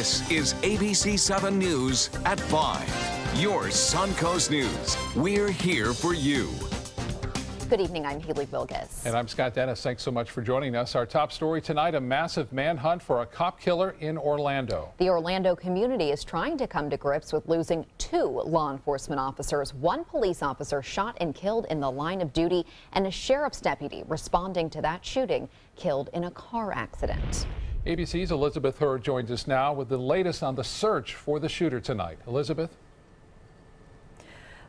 This is ABC 7 News at 5. Your Suncoast News. We're here for you. Good evening, I'm Haley Wilgus. And I'm Scott Dennis. Thanks so much for joining us. Our top story tonight, a massive manhunt for a cop killer in Orlando. The Orlando community is trying to come to grips with losing 2 law enforcement officers. 1 police officer shot and killed in the line of duty, and a sheriff's deputy responding to that shooting killed in a car accident. ABC's Elizabeth Hurd joins us now with the latest on the search for the shooter tonight. Elizabeth?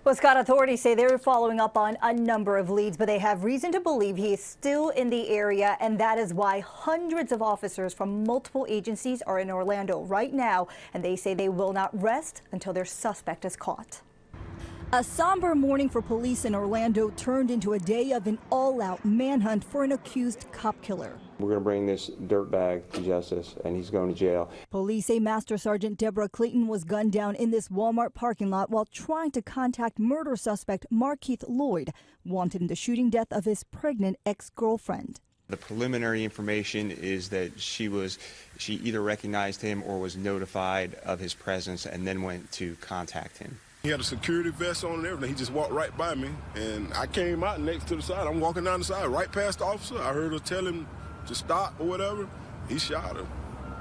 Well, Scott, authorities say they're following up on a number of leads, but they have reason to believe he is still in the area, and that is why hundreds of officers from multiple agencies are in Orlando right now, and they say they will not rest until their suspect is caught. A somber morning for police in Orlando turned into a day of an all-out manhunt for an accused cop killer. We're going to bring this dirtbag to justice, and he's going to jail. Police say Master Sergeant Deborah Clayton was gunned down in this Walmart parking lot while trying to contact murder suspect Markeith Lloyd, wanted in the shooting death of his pregnant ex-girlfriend. The preliminary information is that she either recognized him or was notified of his presence and then went to contact him. He had a security vest on and everything. He just walked right by me, and I came out next to the side. I'm walking down the side, right past the officer. I heard her tell him to stop or whatever. He shot her.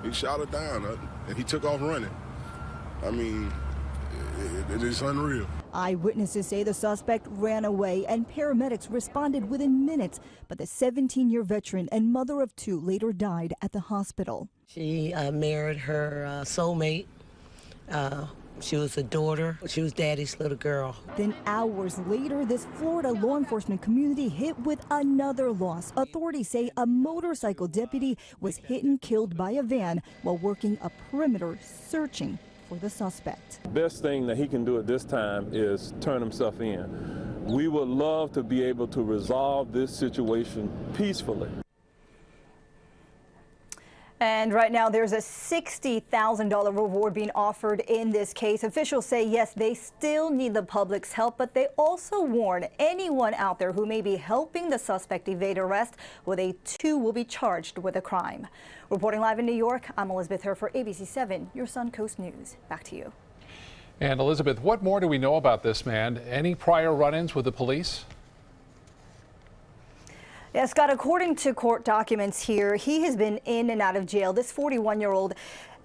He shot her down, and he took off running. I mean, it is unreal. Eyewitnesses say the suspect ran away, and paramedics responded within minutes. But the 17-year veteran and mother of 2 later died at the hospital. She married her soulmate. She was a daughter. She was daddy's little girl. Then hours later, this Florida law enforcement community hit with another loss. Authorities say a motorcycle deputy was hit and killed by a van while working a perimeter searching for the suspect. The best thing that he can do at this time is turn himself in. We would love to be able to resolve this situation peacefully. And right now there's a $60,000 reward being offered in this case. Officials say, yes, they still need the public's help, but they also warn anyone out there who may be helping the suspect evade arrest, well, they too will be charged with a crime. Reporting live in New York, I'm Elizabeth Hurd for ABC 7, your Suncoast News. Back to you. And Elizabeth, what more do we know about this man? Any prior run-ins with the police? Yeah, Scott, according to court documents here, he has been in and out of jail. This 41-year-old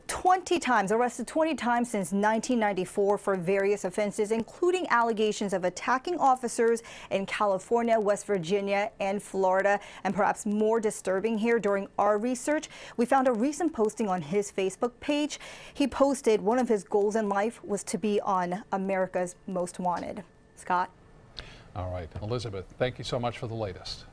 20 times, arrested 20 times since 1994 for various offenses, including allegations of attacking officers in California, West Virginia, and Florida. And perhaps more disturbing here, during our research, we found a recent posting on his Facebook page. He posted one of his goals in life was to be on America's Most Wanted. Scott? All right, Elizabeth, thank you so much for the latest.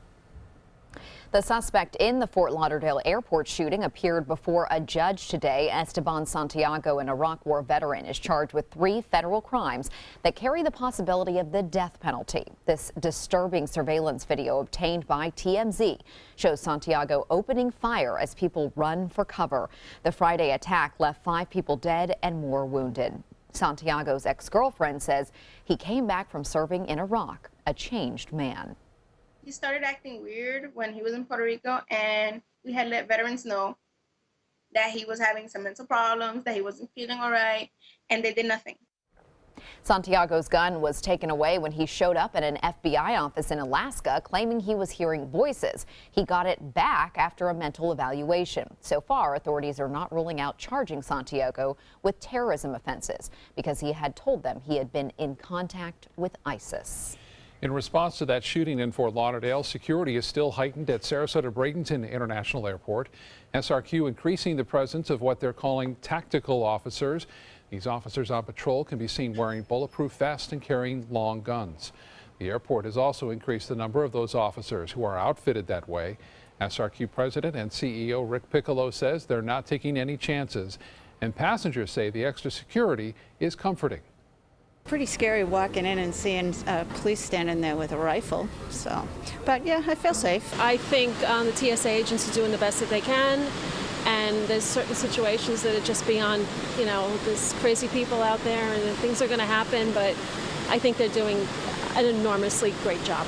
The suspect in the Fort Lauderdale airport shooting appeared before a judge today. Esteban Santiago, an Iraq War veteran, is charged with 3 federal crimes that carry the possibility of the death penalty. This disturbing surveillance video obtained by TMZ shows Santiago opening fire as people run for cover. The Friday attack left 5 people dead and more wounded. Santiago's ex-girlfriend says he came back from serving in Iraq a changed man. He started acting weird when he was in Puerto Rico, and we had let veterans know that he was having some mental problems, that he wasn't feeling all right, and they did nothing. Santiago's gun was taken away when he showed up at an FBI office in Alaska, claiming he was hearing voices. He got it back after a mental evaluation. So far, authorities are not ruling out charging Santiago with terrorism offenses because he had told them he had been in contact with ISIS. In response to that shooting in Fort Lauderdale, security is still heightened at Sarasota Bradenton International Airport. SRQ increasing the presence of what they're calling tactical officers. These officers on patrol can be seen wearing bulletproof vests and carrying long guns. The airport has also increased the number of those officers who are outfitted that way. SRQ President and CEO Rick Piccolo says they're not taking any chances, and passengers say the extra security is comforting. Pretty scary walking in and seeing police standing there with a rifle. But yeah, I feel safe. I think the TSA agents are doing the best that they can, and there's certain situations that are just beyond, there's crazy people out there and things are going to happen, but I think they're doing an enormously great job.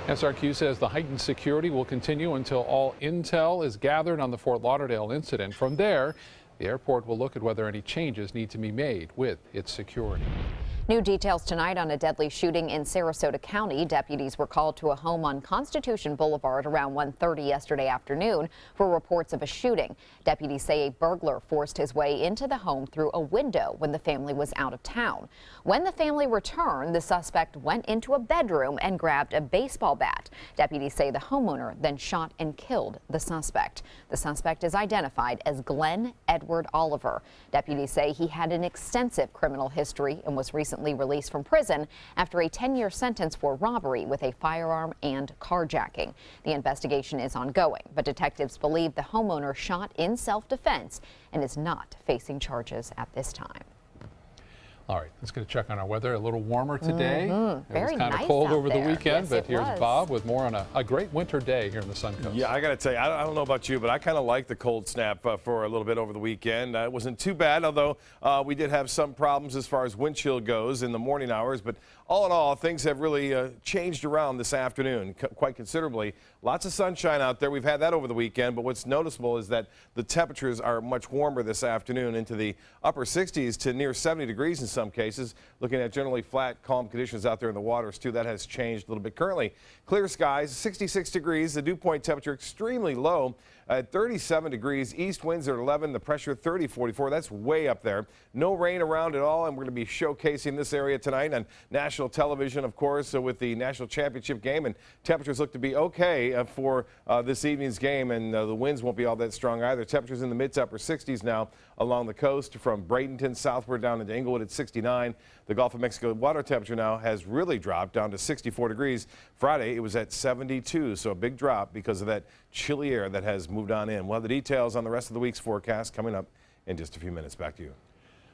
SRQ says the heightened security will continue until all intel is gathered on the Fort Lauderdale incident. From there, The airport will look at whether any changes need to be made with its security. New details tonight on a deadly shooting in Sarasota County. Deputies were called to a home on Constitution Boulevard around 1:30 yesterday afternoon for reports of a shooting. Deputies say a burglar forced his way into the home through a window when the family was out of town. When the family returned, the suspect went into a bedroom and grabbed a baseball bat. Deputies say the homeowner then shot and killed the suspect. The suspect is identified as Glenn Edward Oliver. Deputies say he had an extensive criminal history and was recently released from prison after a 10-year sentence for robbery with a firearm and carjacking. The investigation is ongoing, but detectives believe the homeowner shot in self-defense and is not facing charges at this time. All right, let's get a check on our weather. A little warmer today. It Very was kind nice of cold out over the there. weekend, Yes, but it here's was. Bob with more on a great winter day here in the Suncoast. Yeah, I got to tell you, I don't know about you, but I kind of like the cold snap for a little bit over the weekend. It wasn't too bad, although we did have some problems as far as wind chill goes in the morning hours. But all in all, things have really changed around this afternoon quite considerably. Lots of sunshine out there. We've had that over the weekend, but what's noticeable is that the temperatures are much warmer this afternoon, into the upper 60s to near 70 degrees in some cases. Looking at generally flat, calm conditions out there in the waters, too. That has changed a little bit. Currently, clear skies, 66 degrees. The dew point temperature extremely low at 37 degrees. East winds are 11. The pressure 30-44. That's way up there. No rain around at all, and we're going to be showcasing this area tonight on national television, of course, with the national championship game. And temperatures look to be okay for this evening's game, and the winds won't be all that strong either. Temperatures in the mid to upper 60s now along the coast from Bradenton southward down into Inglewood at 69. The Gulf of Mexico water temperature now has really dropped down to 64 degrees. Friday, it was at 72, so a big drop because of that chilly air that has moved on in. We'll have the details on the rest of the week's forecast coming up in just a few minutes. Back to you.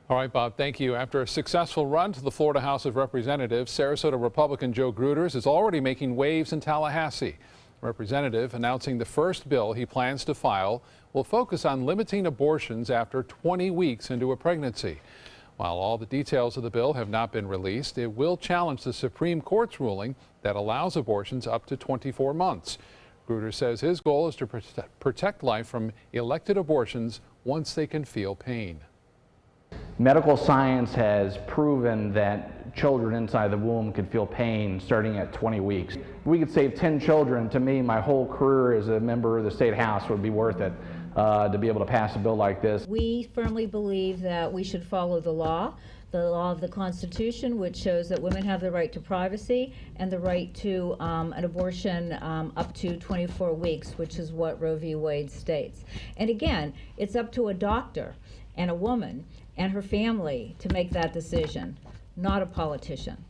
All right, Bob, thank you. After a successful run to the Florida House of Representatives, Sarasota Republican Joe Gruters is already making waves in Tallahassee. Representative announcing the first bill he plans to file will focus on limiting abortions after 20 weeks into a pregnancy. While all the details of the bill have not been released, it will challenge the Supreme Court's ruling that allows abortions up to 24 months. Gruters says his goal is to protect life from elected abortions once they can feel pain. Medical science has proven that children inside the womb can feel pain starting at 20 weeks. If we could save 10 children, to me, my whole career as a member of the State House would be worth it to be able to pass a bill like this. We firmly believe that we should follow the law of the Constitution, which shows that women have the right to privacy and the right to an abortion up to 24 weeks, which is what Roe v. Wade states. And again, it's up to a doctor and a woman and her family to make that decision, not a politician.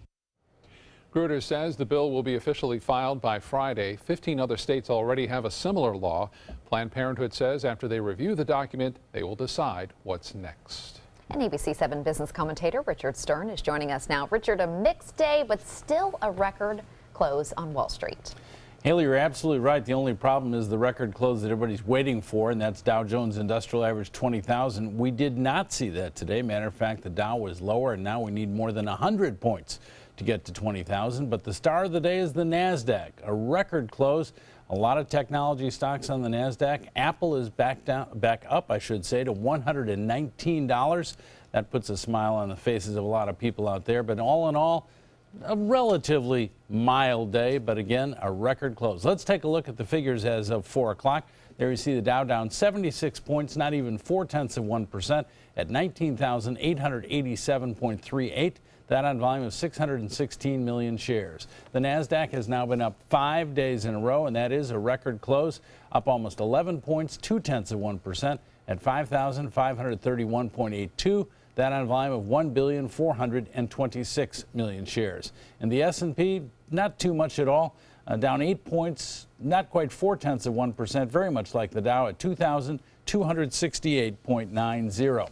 Gruters says the bill will be officially filed by Friday. 15 other states already have a similar law. Planned Parenthood says after they review the document, they will decide what's next. And ABC 7 business commentator Richard Stern is joining us now. Richard, a mixed day, but still a record close on Wall Street. Haley, you're absolutely right. The only problem is the record close that everybody's waiting for, and that's Dow Jones Industrial Average 20,000. We did not see that today. Matter of fact, the Dow was lower, and now we need more than 100 points to get to 20,000. But the star of the day is the NASDAQ, a record close. A lot of technology stocks on the NASDAQ. Apple is back up, I should say, to $119. That puts a smile on the faces of a lot of people out there. But all in all, a relatively mild day, but again, a record close. Let's take a look at the figures as of 4 o'clock. There you see the Dow down 76 points, not even 0.4% at 19,887.38. That on volume of 616 million shares. The NASDAQ has now been up 5 days in a row, and that is a record close, up almost 11 points, 0.2% at 5,531.82. That on volume of 1,426 million shares. And the S&P, not too much at all, down 8 points, not quite 0.4%, very much like the Dow at 2,268.90.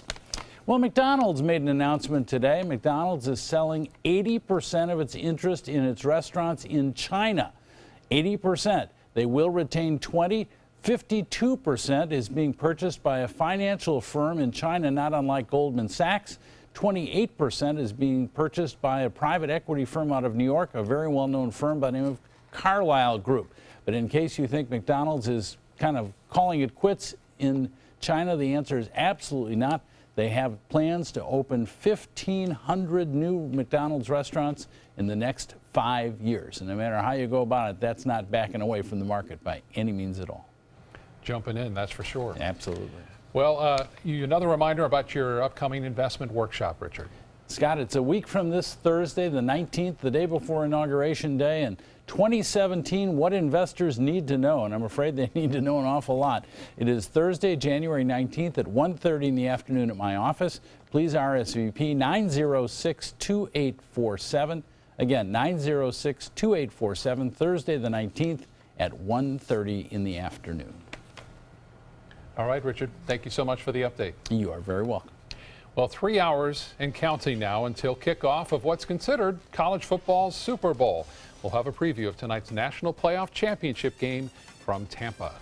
Well, McDonald's made an announcement today. McDonald's is selling 80% of its interest in its restaurants in China. 80%. They will retain 20%. 52% is being purchased by a financial firm in China, not unlike Goldman Sachs. 28% is being purchased by a private equity firm out of New York, a very well-known firm by the name of Carlyle Group. But in case you think McDonald's is kind of calling it quits in China? The answer is absolutely not. They have plans to open 1,500 new McDonald's restaurants in the next 5 years. And no matter how you go about it, that's not backing away from the market by any means at all. Jumping in, that's for sure. Absolutely. Well, another reminder about your upcoming investment workshop, Richard. Scott, it's a week from this Thursday, the 19th, the day before Inauguration Day, and 2017, what investors need to know, and I'm afraid they need to know an awful lot. It is Thursday, January 19th at 1:30 in the afternoon at my office. Please RSVP 906-2847. Again, 906-2847, Thursday the 19th at 1:30 in the afternoon. All right, Richard, thank you so much for the update. You are very welcome. Well, 3 hours and counting now until kickoff of what's considered college football's Super Bowl. We'll have a preview of tonight's National Playoff Championship game from Tampa.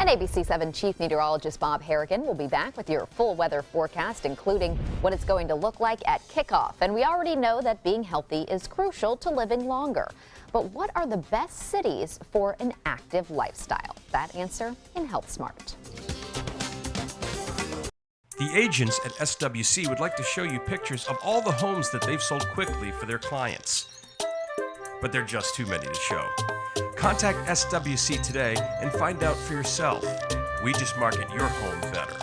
And ABC 7 Chief Meteorologist Bob Harrigan will be back with your full weather forecast, including what it's going to look like at kickoff. And we already know that being healthy is crucial to living longer. But what are the best cities for an active lifestyle? That answer in Health Smart. The agents at SWC would like to show you pictures of all the homes that they've sold quickly for their clients. But they're just too many to show. Contact SWC today and find out for yourself. We just market your home better.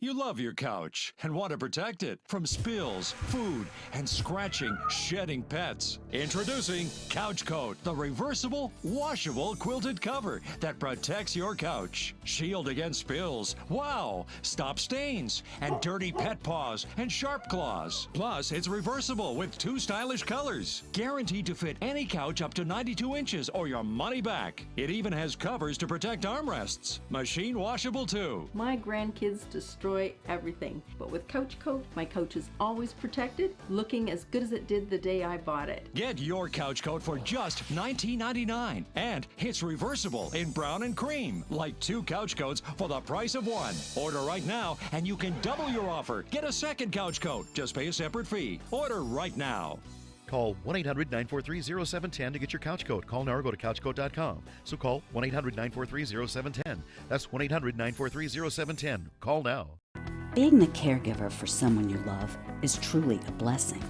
You love your couch and want to protect it from spills, food, and scratching, shedding pets. Introducing Couch Coat, the reversible, washable quilted cover that protects your couch. Shield against spills, wow, stop stains, and dirty pet paws and sharp claws. Plus, it's reversible with 2 stylish colors. Guaranteed to fit any couch up to 92 inches or your money back. It even has covers to protect armrests. Machine washable too. My grandkids destroy everything, but with Couch Coat, my couch is always protected, looking as good as it did the day I bought it. Get your Couch Coat for just $19.99, and it's reversible in brown and cream, like 2 couch coats for the price of 1. Order right now, and you can double your offer. Get a second Couch Coat. Just pay a separate fee. Order right now. Call 1-800-943-0710 to get your couch coat. Call now or go to couchcoat.com. So call 1-800-943-0710. That's 1-800-943-0710. Call now. Being the caregiver for someone you love is truly a blessing.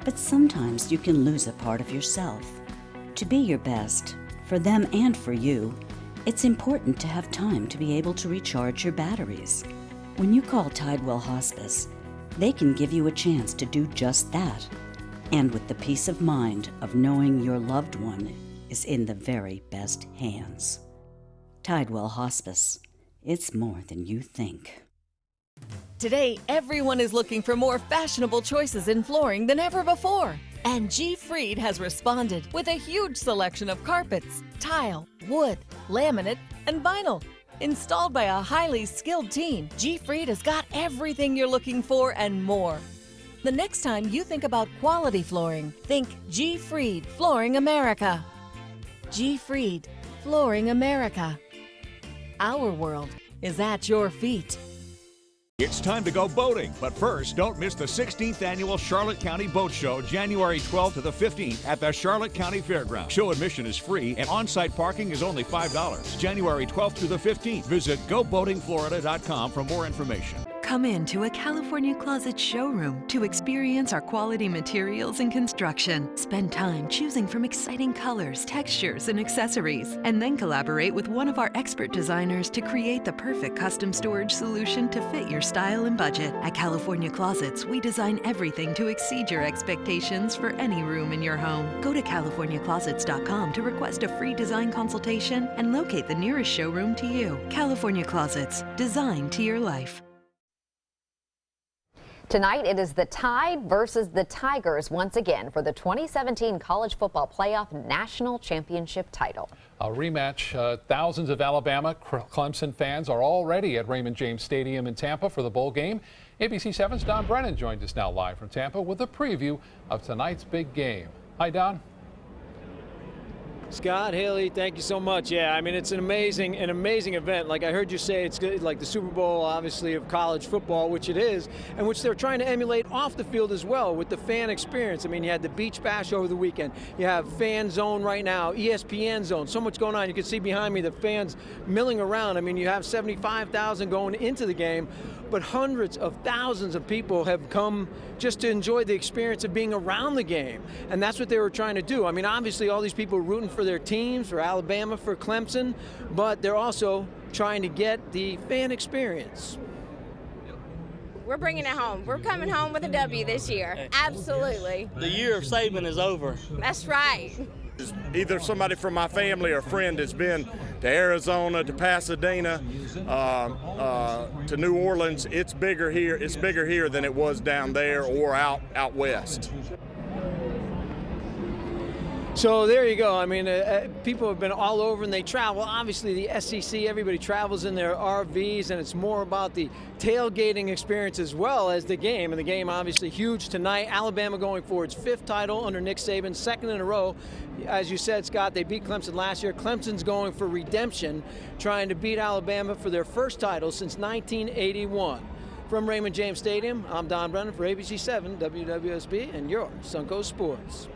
But sometimes you can lose a part of yourself. To be your best, for them and for you, it's important to have time to be able to recharge your batteries. When you call Tidewell Hospice, they can give you a chance to do just that. And with the peace of mind of knowing your loved one is in the very best hands. Tidewell Hospice. It's more than you think. Today, everyone is looking for more fashionable choices in flooring than ever before. And G. Fried has responded with a huge selection of carpets, tile, wood, laminate, and vinyl. Installed by a highly skilled team, G. Fried has got everything you're looking for and more. The next time you think about quality flooring, think G. Fried Flooring America. G. Fried Flooring America. Our world is at your feet. It's time to go boating, but first, don't miss the 16th Annual Charlotte County Boat Show, January 12th to the 15th at the Charlotte County Fairgrounds. Show admission is free and on-site parking is only $5. January 12th to the 15th. Visit GoBoatingFlorida.com for more information. Come into a California Closet showroom to experience our quality materials and construction. Spend time choosing from exciting colors, textures, and accessories, and then collaborate with one of our expert designers to create the perfect custom storage solution to fit your style and budget. At California Closets, we design everything to exceed your expectations for any room in your home. Go to CaliforniaClosets.com to request a free design consultation and locate the nearest showroom to you. California Closets, designed to your life. Tonight, it is the Tide versus the Tigers once again for the 2017 College Football Playoff National Championship title. A rematch. Thousands of Alabama Clemson fans are already at Raymond James Stadium in Tampa for the bowl game. ABC 7's Don Brennan joins us now live from Tampa with a preview of tonight's big game. Hi, Don. Scott, Haley, thank you so much. Yeah, I mean, it's an amazing event. Like I heard you say, it's good, like the Super Bowl, obviously, of college football, which it is, and which they're trying to emulate off the field as well with the fan experience. I mean, you had the Beach Bash over the weekend. You have Fan Zone right now, ESPN Zone. So much going on. You can see behind me the fans milling around. I mean, you have 75,000 going into the game, but hundreds of thousands of people have come just to enjoy the experience of being around the game. And that's what they were trying to do. I mean, obviously, all these people are rooting for their teams, for Alabama, for Clemson, but they're also trying to get the fan experience. We're bringing it home. We're coming home with a W this year. Absolutely. The year of Saban is over. That's right. Either somebody from my family or a friend that's been to Arizona, to Pasadena, to New Orleans. It's bigger here. It's bigger here than it was down there or out west. So there you go. I mean, people have been all over and they travel. Obviously, the SEC, everybody travels in their RVs, and it's more about the tailgating experience as well as the game. And the game, obviously, huge tonight. Alabama going for its 5th title under Nick Saban, 2nd in a row. As you said, Scott, they beat Clemson last year. Clemson's going for redemption, trying to beat Alabama for their 1st title since 1981. From Raymond James Stadium, I'm Don Brennan for ABC 7 WWSB and your Suncoast Sports.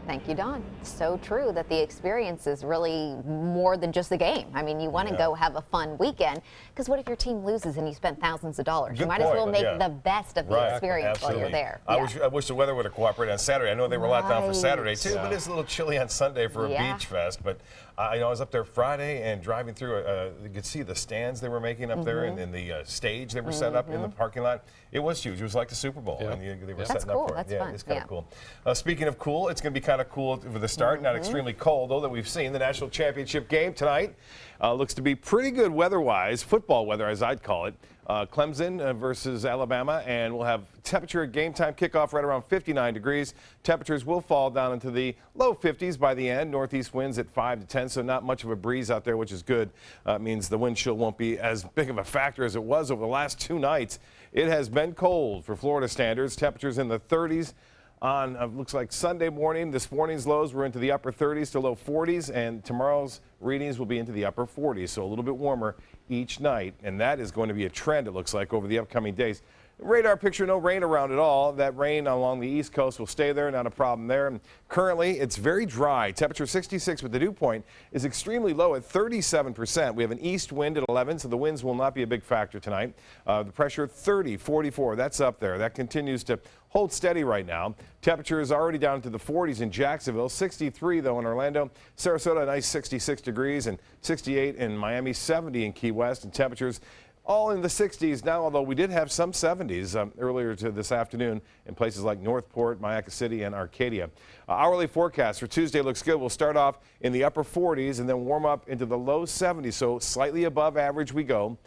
Thank you, Don. So true that the experience is really more than just the game. I mean, you want to go have a fun weekend, because what if your team loses and you spent thousands of dollars? You might as well make the best of the experience while you're there. I wish the weather would have cooperated on Saturday. I know they were locked down for Saturday too, but it's a little chilly on Sunday for a beach fest. But I was up there Friday and driving through, you could see the stands they were making up there and the stage they were set up in the parking lot. It was huge. It was like the Super Bowl. And they were setting up for it. That's fun. It's kind of cool. Speaking of cool, it's going to be kind of cool for the start, not extremely cold, though, that we've seen. The national championship game tonight looks to be pretty good weather-wise, football weather as I'd call it. Clemson versus Alabama, and we'll have temperature at game time kickoff right around 59 degrees. Temperatures will fall down into the low 50s by the end. Northeast winds at 5 to 10, so not much of a breeze out there, which is good. It means the wind chill won't be as big of a factor as it was over the last 2 nights. It has been cold for Florida standards. Temperatures in the 30s on looks like Sunday morning. This morning's lows were into the upper 30s to low 40s, and tomorrow's readings will be into the upper 40s, so a little bit warmer each night, and that is going to be a trend, it looks like, over the upcoming days. Radar picture, no rain around at all. That rain along the east coast will stay there, not a problem there. And currently, it's very dry. Temperature 66, but the dew point is extremely low at 37%. We have an east wind at 11, so the winds will not be a big factor tonight. The pressure 30, 44, that's up there. That continues to hold steady right now. Temperature is already down to the 40s in Jacksonville, 63 though in Orlando. Sarasota, a nice 66 degrees, and 68 in Miami, 70 in Key West, and temperatures all in the 60s now, although we did have some 70s earlier this afternoon in places like Northport, Mayaca City, and Arcadia. Hourly forecast for Tuesday looks good. We'll start off in the upper 40s and then warm up into the low 70s, so slightly above average we go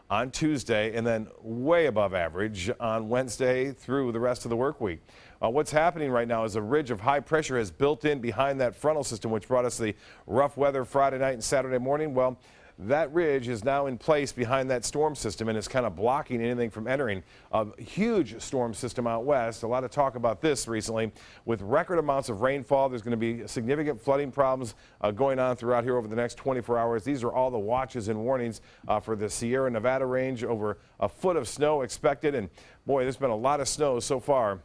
on Tuesday, and then way above average on Wednesday through the rest of the work week. What's happening right now is a ridge of high pressure has built in behind that frontal system, which brought us the rough weather Friday night and Saturday morning. Well, that ridge is now in place behind that storm system, and it's kind of blocking anything from entering. A huge storm system out west. A lot of talk about this recently. With record amounts of rainfall, there's going to be significant flooding problems going on throughout here over the next 24 hours. These are all the watches and warnings for the Sierra Nevada range. Over a foot of snow expected, and boy, there's been a lot of snow so far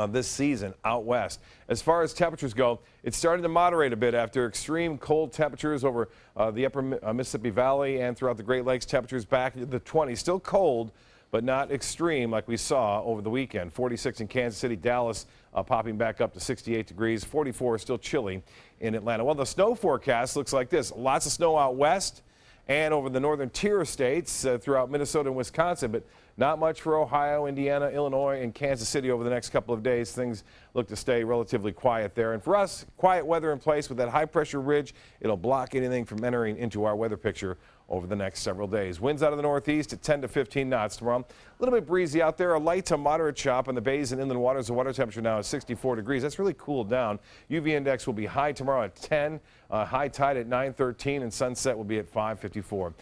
this season out west. As far as temperatures go, it's starting to moderate a bit after extreme cold temperatures over the upper Mississippi Valley and throughout the Great Lakes. Temperatures back into the 20s, still cold, but not extreme like we saw over the weekend. 46 in Kansas City, Dallas popping back up to 68 degrees. 44 still chilly in Atlanta. Well, the snow forecast looks like this. Lots of snow out west and over the northern tier states throughout Minnesota and Wisconsin, but not much for Ohio, Indiana, Illinois, and Kansas City over the next couple of days. Things look to stay relatively quiet there. And for us, quiet weather in place with that high pressure ridge. It'll block anything from entering into our weather picture over the next several days. Winds out of the northeast at 10 to 15 knots tomorrow. A little bit breezy out there. A light to moderate chop on the bays and inland waters. The water temperature now is 64 degrees. That's really cooled down. UV index will be high tomorrow at 10. High tide at 9:13, and sunset will be at 5:54.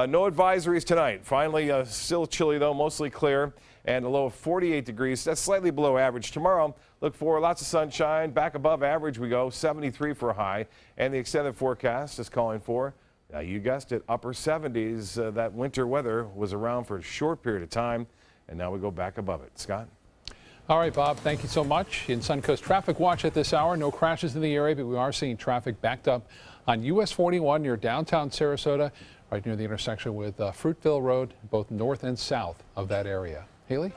No advisories tonight. Finally, still chilly though, mostly clear. and a low of 48 degrees. That's slightly below average. Tomorrow, look for lots of sunshine. Back above average we go, 73 for a high. And the extended forecast is calling for, you guessed it, upper 70s. That winter weather was around for a short period of time, and now we go back above it. Scott? All right, Bob, thank you so much. In Suncoast Traffic Watch at this hour, no crashes in the area, but we are seeing traffic backed up on US 41 near downtown Sarasota, right near the intersection with Fruitville Road, both north and south of that area. Haley?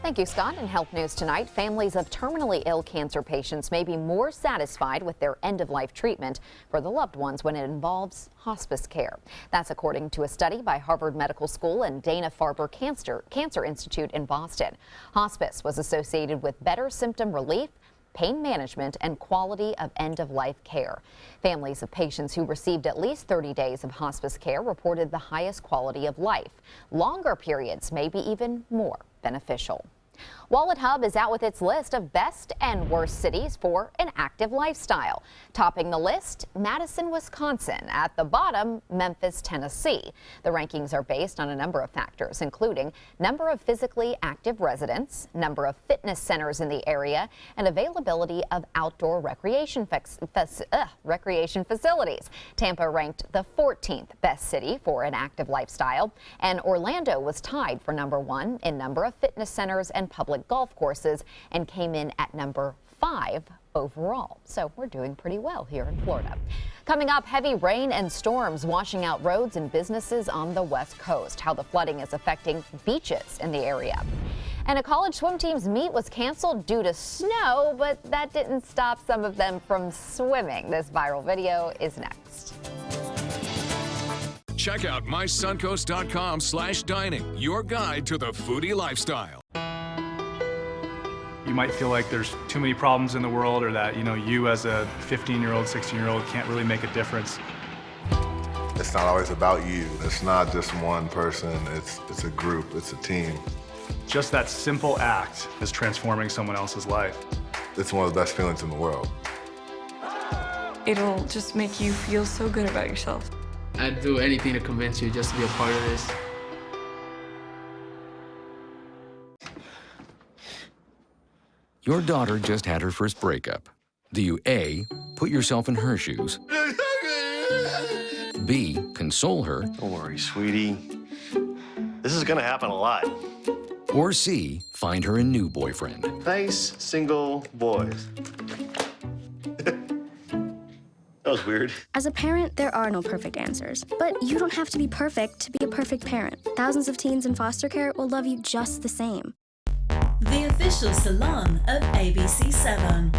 Thank you, Scott. In Health News tonight, families of terminally ill cancer patients may be more satisfied with their end-of-life treatment for the loved ones when it involves hospice care. That's according to a study by Harvard Medical School and Dana-Farber Cancer Institute in Boston. Hospice was associated with better symptom relief, pain management, and quality of end-of-life care. Families of patients who received at least 30 days of hospice care reported the highest quality of life. Longer periods may be even more beneficial. Wallet Hub is out with its list of best and worst cities for an active lifestyle. Topping the list, Madison, Wisconsin. At the bottom, Memphis, Tennessee. The rankings are based on a number of factors, including number of physically active residents, number of fitness centers in the area, and availability of outdoor recreation facilities. Tampa ranked the 14th best city for an active lifestyle, and Orlando was tied for number 1 in number of fitness centers and public golf courses and came in at number 5 overall. So we're doing pretty well here in Florida. Coming up, heavy rain and storms washing out roads and businesses on the West Coast. How the flooding is affecting beaches in the area. And a college swim team's meet was canceled due to snow, but that didn't stop some of them from swimming. This viral video is next. Check out mysuncoast.com/dining, your guide to the foodie lifestyle. You might feel like there's too many problems in the world, or that, you as a 15-year-old, 16-year-old can't really make a difference. It's not always about you. It's not just one person. It's a group. It's a team. Just that simple act is transforming someone else's life. It's one of the best feelings in the world. It'll just make you feel so good about yourself. I'd do anything to convince you just to be a part of this. Your daughter just had her first breakup. Do you A, put yourself in her shoes? B, console her? Don't worry, sweetie. This is gonna happen a lot. Or C, find her a new boyfriend? Nice, single boys. That was weird. As a parent, there are no perfect answers. But you don't have to be perfect to be a perfect parent. Thousands of teens in foster care will love you just the same. The official salon of ABC7.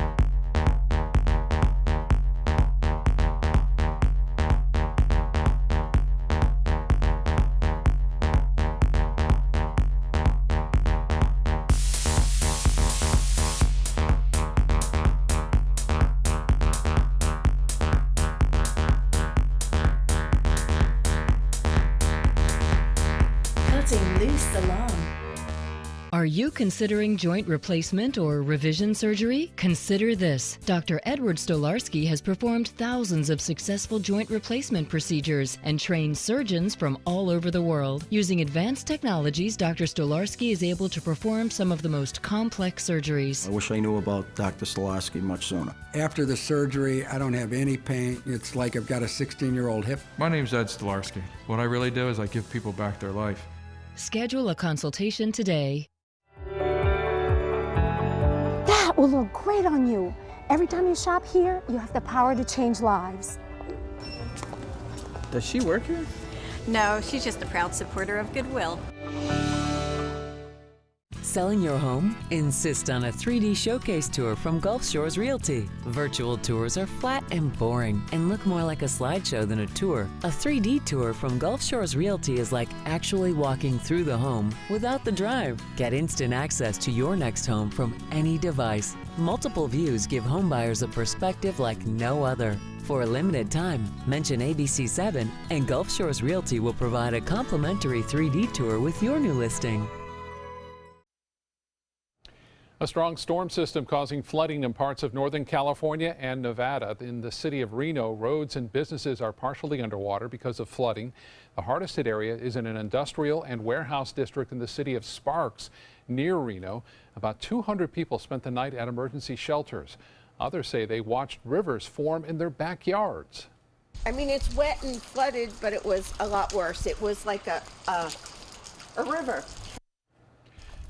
Cutting Loose Salon. Are you considering joint replacement or revision surgery? Consider this. Dr. Edward Stolarski has performed thousands of successful joint replacement procedures and trained surgeons from all over the world. Using advanced technologies, Dr. Stolarski is able to perform some of the most complex surgeries. I wish I knew about Dr. Stolarski much sooner. After the surgery, I don't have any pain. It's like I've got a 16-year-old hip. My name's Ed Stolarski. What I really do is I give people back their life. Schedule a consultation today. That will look great on you. Every time you shop here, you have the power to change lives. Does she work here? No, she's just a proud supporter of Goodwill. Selling your home? Insist on a 3D showcase tour from Gulf Shores Realty. Virtual tours are flat and boring and look more like a slideshow than a tour. A 3D tour from Gulf Shores Realty is like actually walking through the home without the drive. Get instant access to your next home from any device. Multiple views give homebuyers a perspective like no other. For a limited time, mention ABC7 and Gulf Shores Realty will provide a complimentary 3D tour with your new listing. A strong storm system causing flooding in parts of Northern California and Nevada. In the city of Reno, roads and businesses are partially underwater because of flooding. The hardest hit area is in an industrial and warehouse district in the city of Sparks. near Reno. About 200 people spent the night at emergency shelters. Others say they watched rivers form in their backyards. I mean, it's wet and flooded, but it was a lot worse. It was like a river.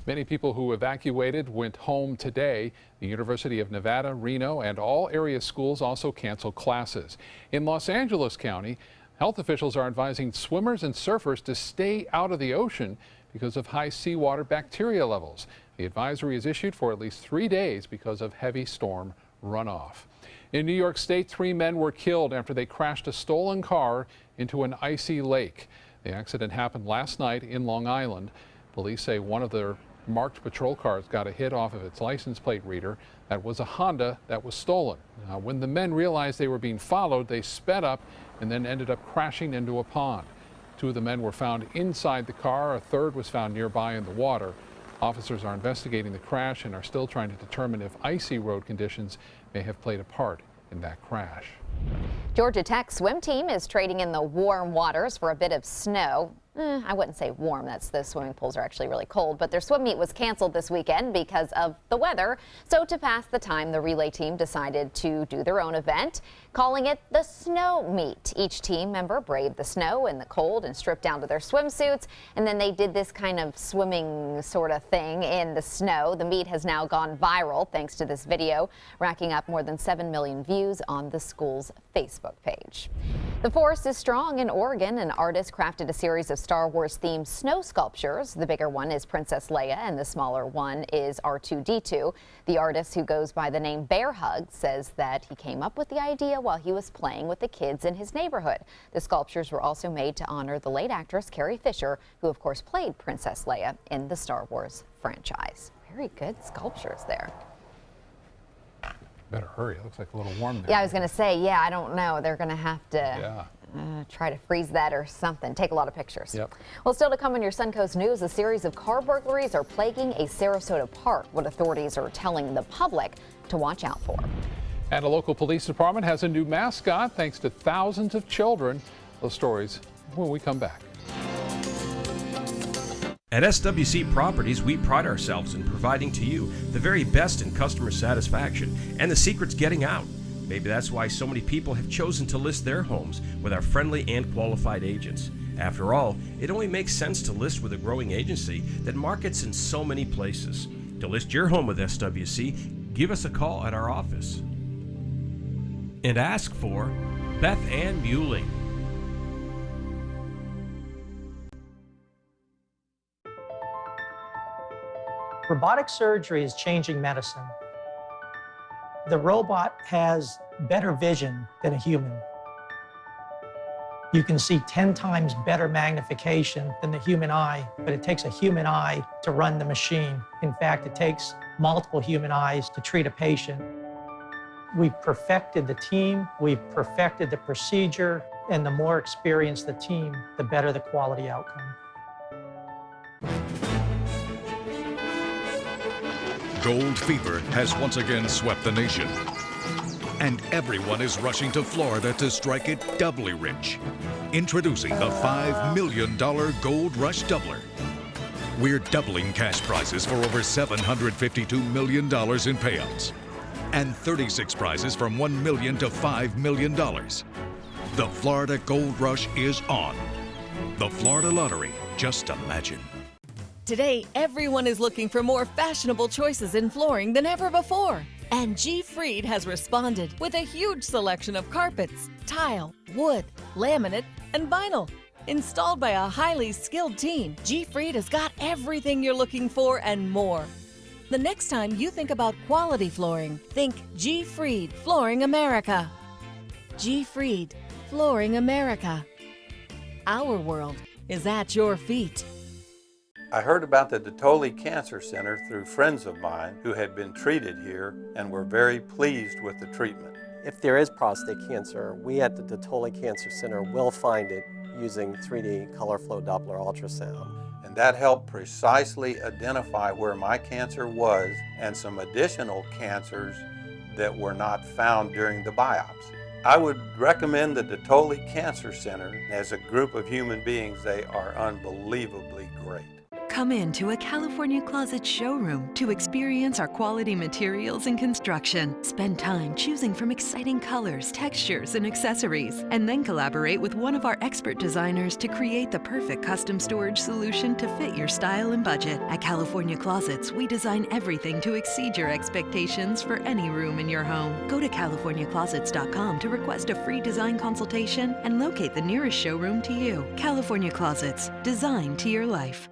Many people who evacuated went home today. The University of Nevada, Reno, and all area schools also canceled classes. In Los Angeles County, health officials are advising swimmers and surfers to stay out of the ocean because of high seawater bacteria levels. The advisory is issued for at least 3 days because of heavy storm runoff. In New York State, 3 men were killed after they crashed a stolen car into an icy lake. The accident happened last night in Long Island. Police say one of their marked patrol cars got a hit off of its license plate reader. That was a Honda that was stolen. When the men realized they were being followed, they sped up and then ended up crashing into a pond. 2 of the men were found inside the car. A third was found nearby in the water. Officers are investigating the crash and are still trying to determine if icy road conditions may have played a part in that crash. Georgia Tech's swim team is trading in the warm waters for a bit of snow. I wouldn't say warm, those swimming pools are actually really cold, but their swim meet was canceled this weekend because of the weather. So to pass the time, the relay team decided to do their own event, calling it the Snow Meet. Each team member braved the snow and the cold and stripped down to their swimsuits, and then they did this kind of swimming sort of thing in the snow. The meet has now gone viral thanks to this video, racking up more than 7 million views on the school's Facebook page. The forest is strong in Oregon. An artist crafted a series of Star Wars themed snow sculptures. The bigger one is Princess Leia and the smaller one is R2-D2. The artist, who goes by the name Bear Hug, says that he came up with the idea while he was playing with the kids in his neighborhood. The sculptures were also made to honor the late actress Carrie Fisher, who of course played Princess Leia in the Star Wars franchise. Very good sculptures there. Better hurry. It looks like a little warm there. Yeah, I was going to say, yeah, I don't know. They're going to have to try to freeze that or something. Take a lot of pictures. Yep. Well, still to come in your Suncoast News, a series of car burglaries are plaguing a Sarasota park. What authorities are telling the public to watch out for. And a local police department has a new mascot thanks to thousands of children. Those stories when we come back. At SWC Properties, we pride ourselves in providing to you the very best in customer satisfaction, and the secret's getting out. Maybe that's why so many people have chosen to list their homes with our friendly and qualified agents. After all, it only makes sense to list with a growing agency that markets in so many places. To list your home with SWC, give us a call at our office and ask for Beth Ann Mueling. Robotic surgery is changing medicine. The robot has better vision than a human. You can see 10 times better magnification than the human eye, but it takes a human eye to run the machine. In fact, it takes multiple human eyes to treat a patient. We've perfected the team, we've perfected the procedure, and the more experienced the team, the better the quality outcome. Gold fever has once again swept the nation. And everyone is rushing to Florida to strike it doubly rich. Introducing the $5 million Gold Rush Doubler. We're doubling cash prizes for over $752 million in payouts. And 36 prizes from $1 million to $5 million. The Florida Gold Rush is on. The Florida Lottery, just imagine. Today, everyone is looking for more fashionable choices in flooring than ever before. And G. Fried has responded with a huge selection of carpets, tile, wood, laminate, and vinyl. Installed by a highly skilled team, G. Fried has got everything you're looking for and more. The next time you think about quality flooring, think G. Fried Flooring America. G. Fried Flooring America. Our world is at your feet. I heard about the Dotoli Cancer Center through friends of mine who had been treated here and were very pleased with the treatment. If there is prostate cancer, we at the Dotoli Cancer Center will find it using 3D color flow Doppler ultrasound. And that helped precisely identify where my cancer was and some additional cancers that were not found during the biopsy. I would recommend the Dotoli Cancer Center. As a group of human beings, they are unbelievably great. Come into a California Closet showroom to experience our quality materials and construction. Spend time choosing from exciting colors, textures, and accessories, and then collaborate with one of our expert designers to create the perfect custom storage solution to fit your style and budget. At California Closets, we design everything to exceed your expectations for any room in your home. Go to CaliforniaClosets.com to request a free design consultation and locate the nearest showroom to you. California Closets, design to your life.